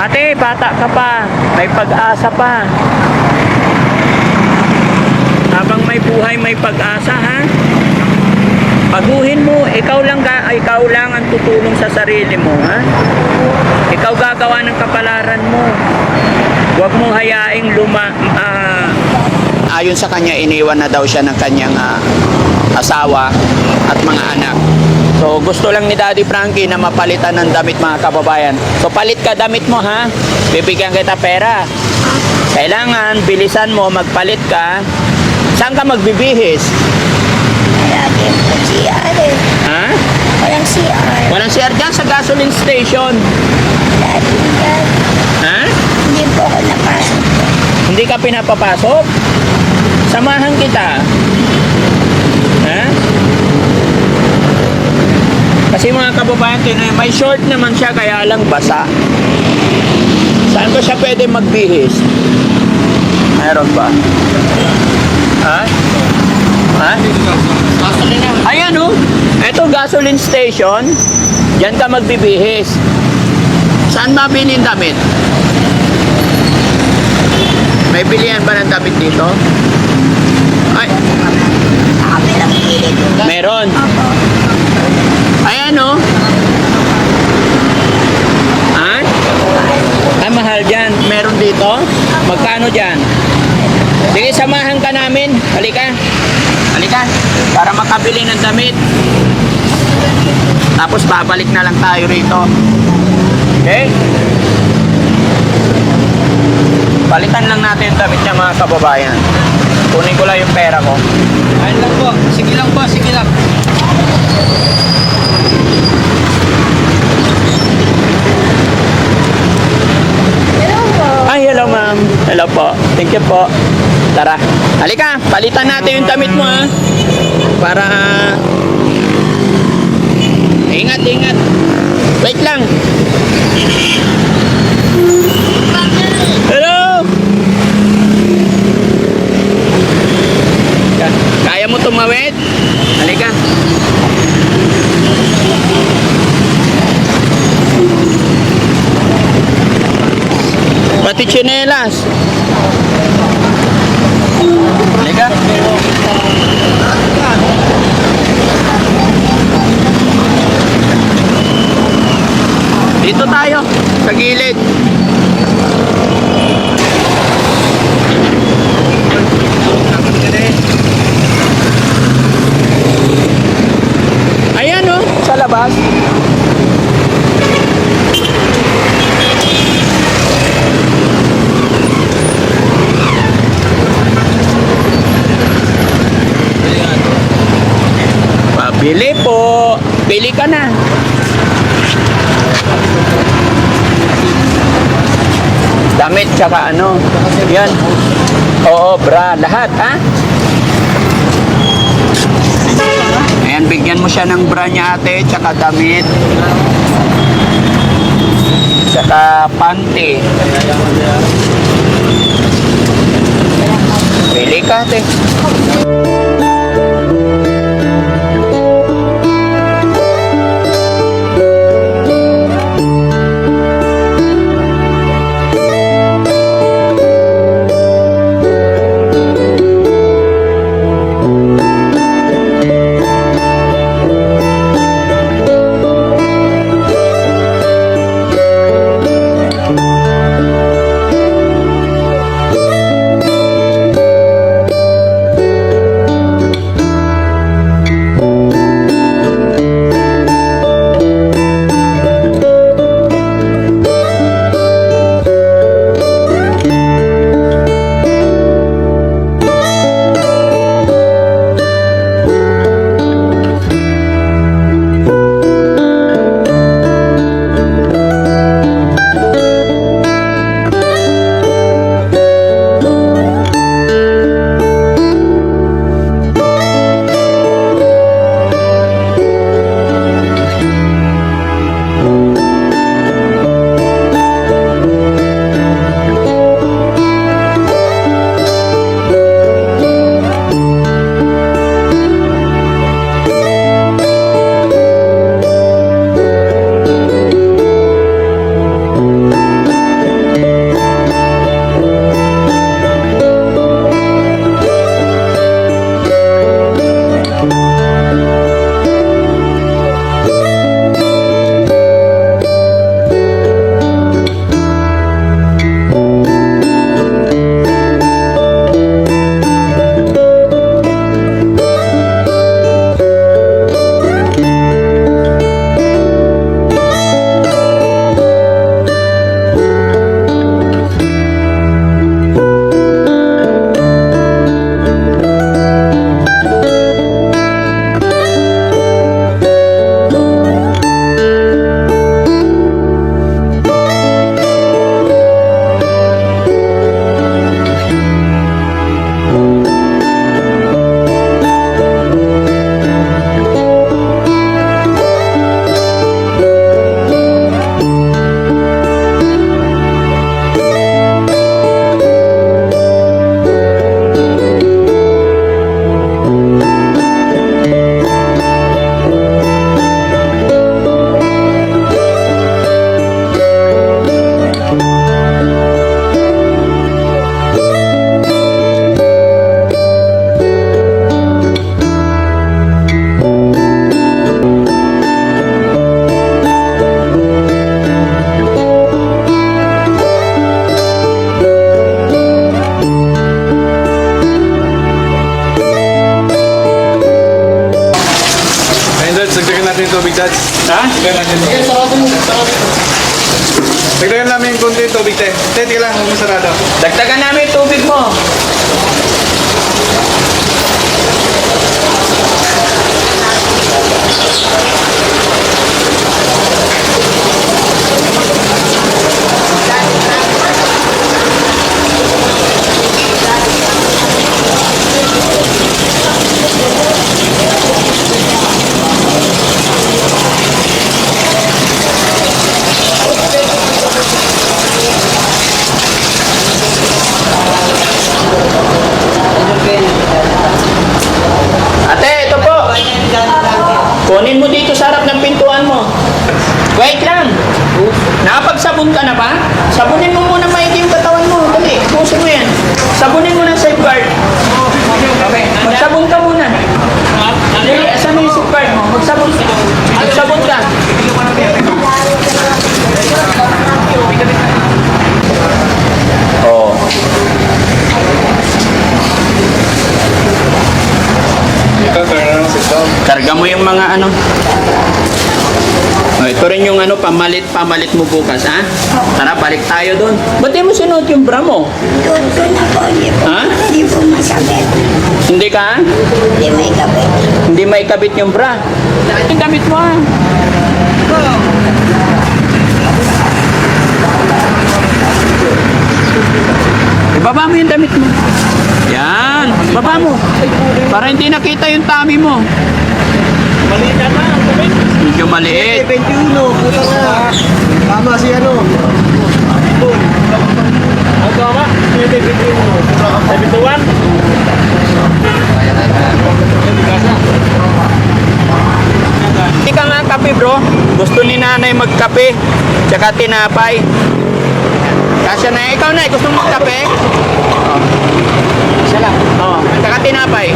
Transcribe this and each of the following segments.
Ate, bata ka pa. May pag-asa pa. Habang may buhay, may pag-asa, ha? Baguhin mo, ikaw lang ang tutulong sa sarili mo, ha? Ikaw gagawa ng kapalaran mo. Huwag mong hayaing ayon sa kanya, iniwan na daw siya ng kanyang asawa at mga anak. So gusto lang ni Daddy Frankie na mapalitan ng damit, mga kababayan. So palit ka damit mo, ha? Bibigyan kita pera. Kailangan bilisan mo, magpalit ka. Saan ka magbibihis? Lagi po CR eh. Ha? Walang CR. Walang CR dyan sa gasoline station. Lagi yan. Ha? Hindi po ako napasok. Hindi ka pinapapasok? Samahan kita. Ha? Kasi mga kababayan, may short naman siya, kaya lang basa. Saan ko siya pwede magbihis? Meron ba? Ha? Ha? Ayan, oh. Ito gasoline station. Diyan ka magbibihis. Saan mabili yung damit? May bilihan ba ng damit dito? Ay, Nakabilang pilit. meron. Opo. Ayan, oh. Ha? Ah, mahal dyan. Meron dito? Magkano dyan? Sige, samahan ka namin. Halika. Halika. Para makabili ng damit. Tapos babalik na lang tayo rito. Okay? Palitan lang natin yung damit niya, mga kababayan. Kunin ko lang yung pera ko. Ayun lang po. Sige lang po, sige lang. Hello po. Ay, hello ma'am. Hello po. Thank you po. Tara. Halika, palitan natin yung damit mo, ha. Para ingat, ingat. Wait lang. Hello. Kaya mo tumawid? Halika. Pati tsinelas. Halika. Dito tayo, sa gilid. Ayan, oh, sa labas. Pabili po. Pili ka na. Damit tsaka ano. Yan. Oo, bra. Lahat, ha? Ayan, bigyan mo siya ng bra niya, ate. Tsaka damit. Tsaka panty. Pili ka, ate. Dagdagan namin yung konti tubig, te. Te, tika lang, huwag mo sarado. Dagdagan namin yung tubig mo. Ate, ito po. Kunin mo dito sa harap ng pintuan mo. Wait lang. Nakapagsabon ka na ba? Sabunin mo muna maigi yung katawan mo. Dali, pusin mo yan. Sabunin mo ng safeguard. Magsabon ka muna. Dali, asan mo yung safeguard mo? Magsabon ka. Magsabon ka. Oh. Ito, turn around, sit down. Karga mo yung mga ano. Oh, ito rin yung ano, pamalit mo bukas, ha? Tara, balik tayo doon. Ba't di mo sinuot yung bra mo? Doon na po. Ha? Hindi po masakit. Hindi ka? Hindi may kapit. Hindi maikabit yung bra. Yung damit mo, ha? Ibaba mo yung damit mo. Yan. Baba mo. Para hindi nakita yung tummy mo. Maliit na ba? Medyo maliit. 21, puta na. Tama si ano. Ang tama? 71. Hindi ka nga kape, bro. Gusto ni nanay magkape. Tsaka tinapay. Kasya na. Ikaw na, gusto mo magkape? Isa lang. Oo. Tsaka tinapay.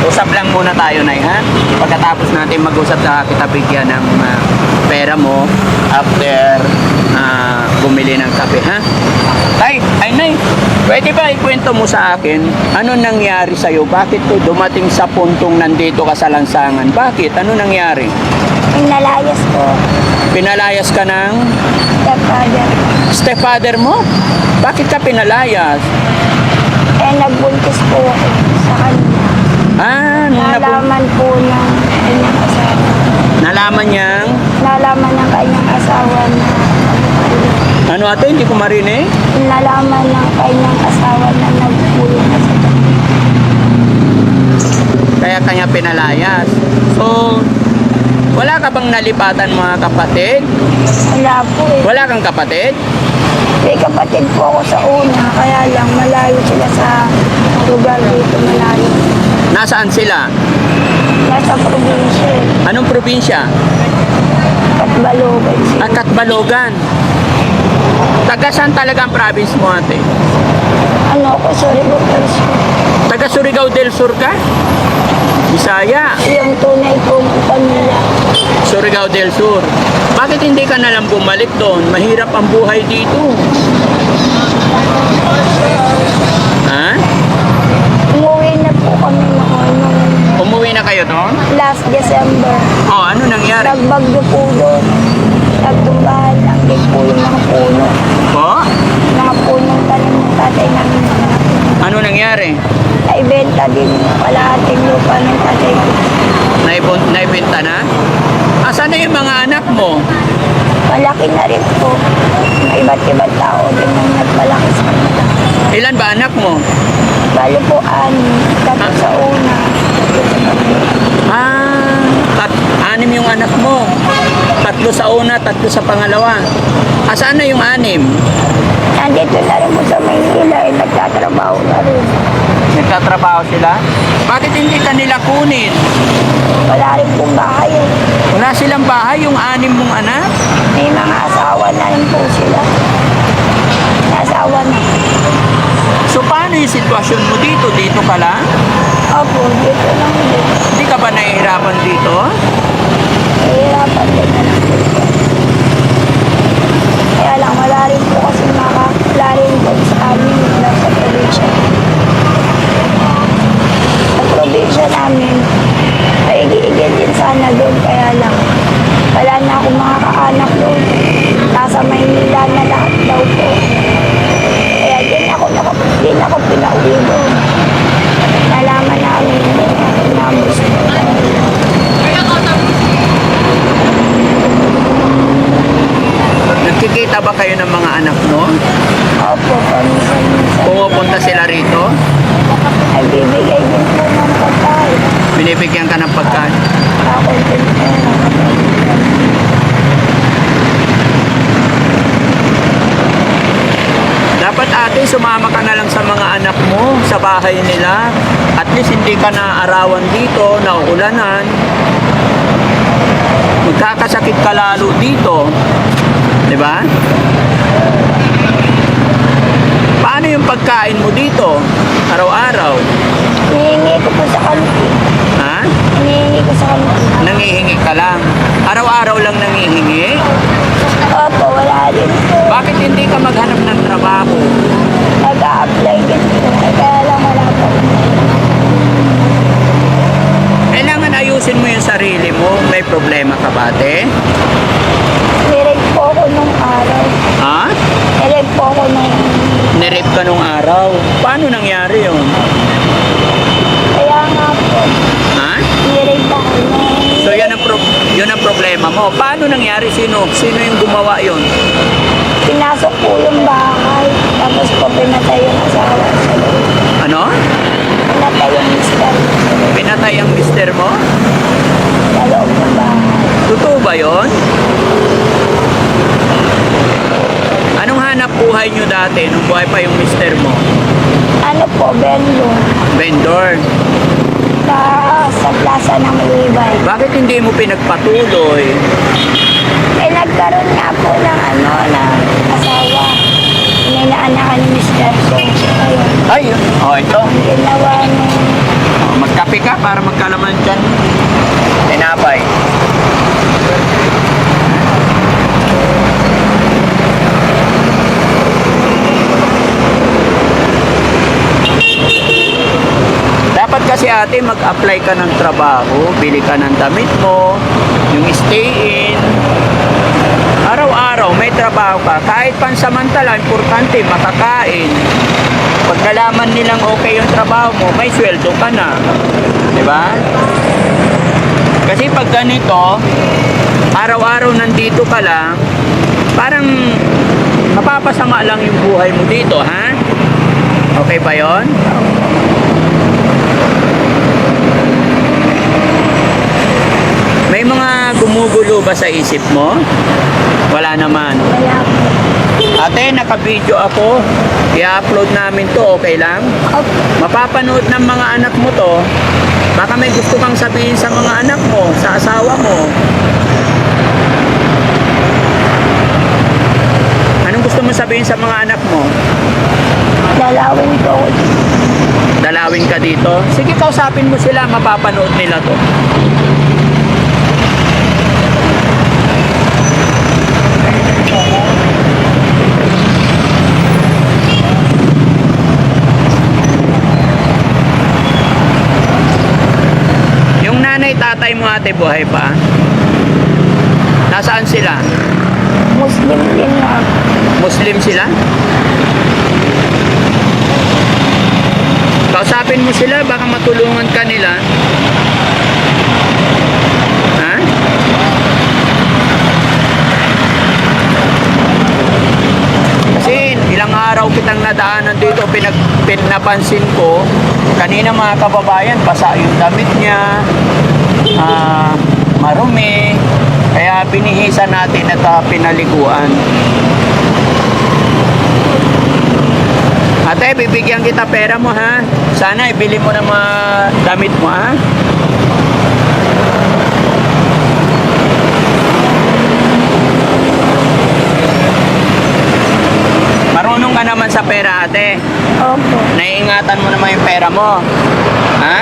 Usap lang muna tayo, Nay, ha? Pagkatapos natin mag-usap, saka kita bigyan ng pera mo after bumili ng kape, ha? Ay, Nay, pwede ba ikwento mo sa akin ano nangyari sa'yo? Bakit to dumating sa puntong nandito ka sa lansangan? Bakit? Ano nangyari? Nalayas ko. Pinalayas ka ng Stepfather. stepfather mo? Bakit ka pinalayas? Eh, nagbuntis po ako sa kanya. Nung Nalaman po ng kanyang asawa. nalaman niyang, Nalaman ng kanyang asawa na ano ate, hindi ko marinig? nalaman ng kanyang asawa na nagpulong na sa kanya. Kaya kanya pinalayas. So, wala ka bang nalipatan mga kapatid? Wala po eh. Wala kang kapatid? May kapatid po ako sa una, kaya lang malayo sila sa lugar dito, malayo. Nasaan sila? Nasa probinsya eh. Anong probinsya? Katbalogan sila. Katbalogan. Taga saan talaga ang province mo ate? Ano ako, sorry po, pero Taga Surigao del Sur ka? Bisaya. yung tunay kong pamilya. Surigao del Sur. Bakit hindi ka nalang bumalik doon? Mahirap ang buhay dito. Ha? Umuwi na po kami noon nung Umuwi na kayo doon? last December. Oh, ano nangyari? Nagbagyo po doon. Nagtumbahan lang din po yung mga puno. Po? Mga punong tanim ng tatay namin. Ano nangyari? Naibenta din kalahating lupa ng tatay ko. Naibenta na? Asan na yung mga anak mo? Malaki na rin po. May iba't ibang tao din ang nagmalaki sa kanila. Ilan ba anak mo? Balo po, tatlo sa una. Tatlo sa pangalawa. Anim yung anak mo. Tatlo sa una, tatlo sa pangalawa. Asaan na yung anim? Nandito na rin po sa Maynila, nagtatrabaho na rin. Nagtatrabaho sila? Bakit hindi ka nila kunin? Wala rin pong bahay eh. Wala silang bahay, yung anim mong anak? May mga asawa na rin po sila. Asawa na. So paano yung sitwasyon mo dito? Dito ka lang? Opo, dito lang din. Hindi ka ba nahihirapan dito? Nahihirapan din na lang. Kaya lang, wala rin po kasi wala rin po sa amin lang sa probinsya. Sa probinsya namin, maigi-igil din sana doon. Kaya lang, wala na akong makakaanak Nakikita ba kayo ng mga anak mo? Opo, paminsan-minsan. Pumupunta sila rito? Nagbibigay din po ng pagkain. Binibigyan ka ng pagkain? Ako din po nakapagpapalagay. Dapat ate, sumama ka na lang sa mga anak mo, sa bahay nila. At least hindi ka naarawan dito, nauulanan. Magkakasakit ka lalo dito. Di ba? Paano yung pagkain mo dito? Araw-araw? Hinihingi ko po sa kantin. Ha? Hinihingi ko sa kantin. Nangihingi ka lang? Araw-araw lang nangihingi? Opo, wala din po. Bakit hindi ka maghanap ng trabaho? Nag-a-apply din po. Kaya lang wala po. Kailangan ayusin mo yung sarili mo. May problema ka ba, ate? Nirate po ako nung araw. Ha? Nirate po ako nung... Nirape ka nung araw. Paano nangyari yun? Kaya nga po. Ha? Nirate ako nung... So yun ang problema mo. Paano nangyari? Sino yung gumawa yun? Pinasok po yung bahay. Tapos po pinatay yung asawa sa loob. Ano? Pinatay yung mister Pinatay ang mister mo? sa loob ng bahay. Totoo ba yun? Anong hanap buhay nyo dati nung buhay pa yung mister mo? Ano po, Benlo? Vendor. Sa plaza ng Malibay. Bakit hindi mo pinagpatuloy? Eh, nagkaroon nga po ng asawa. Inaanakan ni Mr. So, ayun. Ayun. Oh, ito. Ang ginawa nung... Oh, magkape ka para magkalaman dyan. Tinapay. Dapat kasi ate mag-apply ka ng trabaho, bili ka ng damit mo, yung stay-in. Araw-araw may trabaho ka, kahit pansamantala, importante makakain. Pag nalaman nilang okay yung trabaho mo, may sweldo ka na. Di ba? Kasi pag ganito, araw-araw nandito ka lang, parang mapapasama lang yung buhay mo dito, ha? Okay ba yon? May mga gumugulo ba sa isip mo? Wala naman. Wala po. Ate, naka-video ako. I-upload namin to, okay lang? Opo. Mapapanood ng mga anak mo to. Baka may gusto kang sabihin sa mga anak mo, sa asawa mo. Anong gusto mo sabihin sa mga anak mo? Dalawin ko. Dalawin ka dito? Sige, kausapin mo sila, mapapanood nila to. Yung nanay, tatay mo ate, buhay pa? Nasaan sila? Muslim din na. Muslim sila? Kausapin mo sila, baka matulungan ka nila. Ha? Kasi ilang araw kitang nadaanan dito, napansin ko, kanina mga kababayan, basa yung damit niya, marumi, kaya binihisan natin at pinaliguan. Ate, bibigyan kita pera mo, ha? Sana ibili mo ng mga damit mo, ha? Marunong ka naman sa pera, ate. Opo. Naiingatan mo naman yung pera mo. Ha?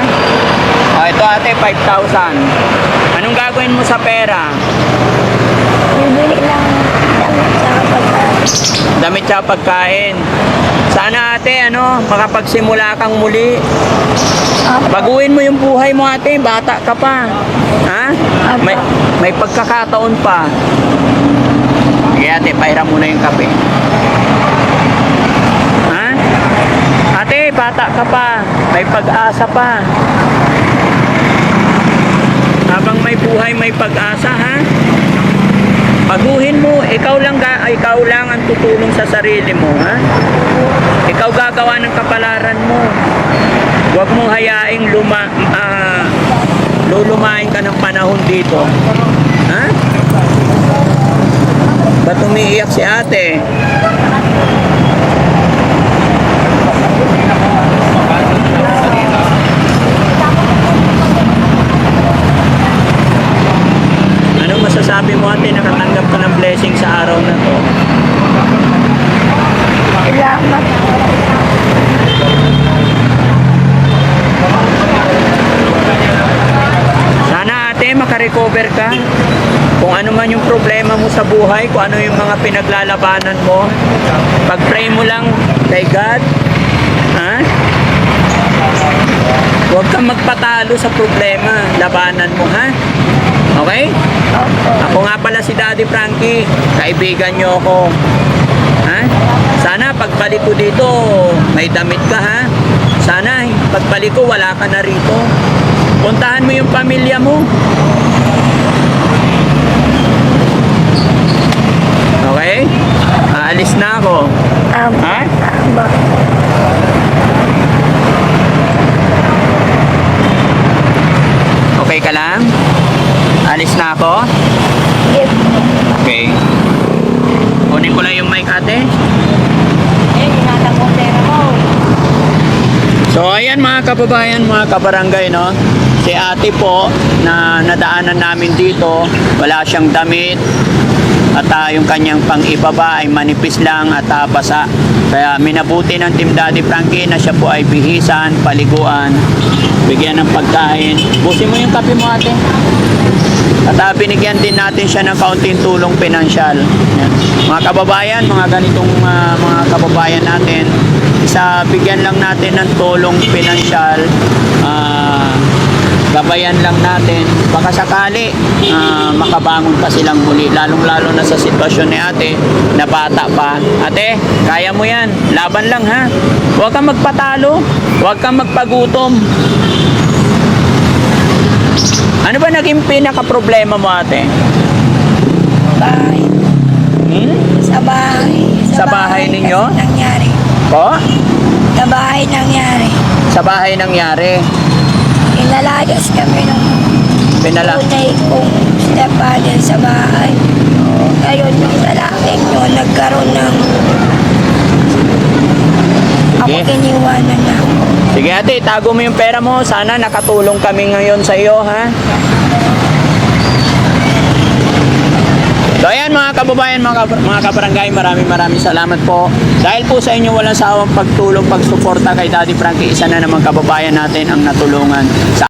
O, ito ate, 5,000. Anong gagawin mo sa pera? Bibili ng damit sa pagkain. Damit sa pagkain. Sana ate, makapagsimula kang muli. Opo. Baguhin mo yung buhay mo ate, bata ka pa. Ha? May pagkakataon pa. Sige ate, pahiram mo na yung kape. Ha? Ate, bata ka pa. May pag-asa pa. Habang may buhay, may pag-asa, ha? Baguhin mo, ikaw lang ang tutulong sa sarili mo, ha? Ikaw gagawa ng kapalaran mo. Huwag mong hayaing lulumain ka ng panahon dito. Ha? Ba't umiiyak si ate? Anong masasabi mo ate, nakatanggap ka ng blessing sa araw na to? Salamat. Sana ate, makarecover ka. Kung ano man yung problema mo sa buhay, kung ano yung mga pinaglalabanan mo, pag-pray mo lang kay God. Ha? Huwag kang magpatalo sa problema. Labanan mo, ha? Okay? Ako nga pala si Daddy Frankie. Kaibigan nyo ako. Ha? Sana pagbalik ko dito, may damit ka, ha? Sana pagbalik ko, wala ka na rito. Puntahan mo yung pamilya mo. Okay? Aalis na ako. Ha? Okay ka lang? Alis na ako? Yes. Okay. Kunin ko lang yung mic ate. So ayan mga kababayan, mga kabarangay, no? Si ate po na nadaanan namin dito, wala siyang damit at yung kanyang pang-ibaba ay manipis lang at basa. Kaya minabuti ng Team Daddy Frankie na siya po ay bihisan, paliguan, bigyan ng pagkain. Busin mo yung kape mo ate. At binigyan din natin siya ng kaunting tulong pinansyal. Yan. Mga kababayan, mga ganitong mga kababayan natin, bigyan lang natin ng tulong pinansyal, gabayan lang natin, baka sakali makabangon pa silang muli, lalong-lalo na sa sitwasyon ni ate na bata pa. Ate, kaya mo yan, laban lang ha, huwag kang magpatalo, huwag kang magpagutom. Ano ba naging pinaka-problema mo ate? Bahay. Sa bahay. Sa bahay ninyo? kasi nangyari. Po? Sa bahay nangyari. Sa bahay nangyari. Inalayas kami ng tunay kong stepfather sa bahay. Ngayon yung lalaking yun, nagkaroon ng ako Sige. iniwanan na. Sige ate, tago mo yung pera mo. Sana nakatulong kami ngayon sa iyo, ha? So ayan mga kababayan, mga kabarangay, maraming salamat po. Dahil po sa inyo walang sawang pagtulong, pagsuporta kay Daddy Frankie, isa na naman kababayan natin ang natulungan sa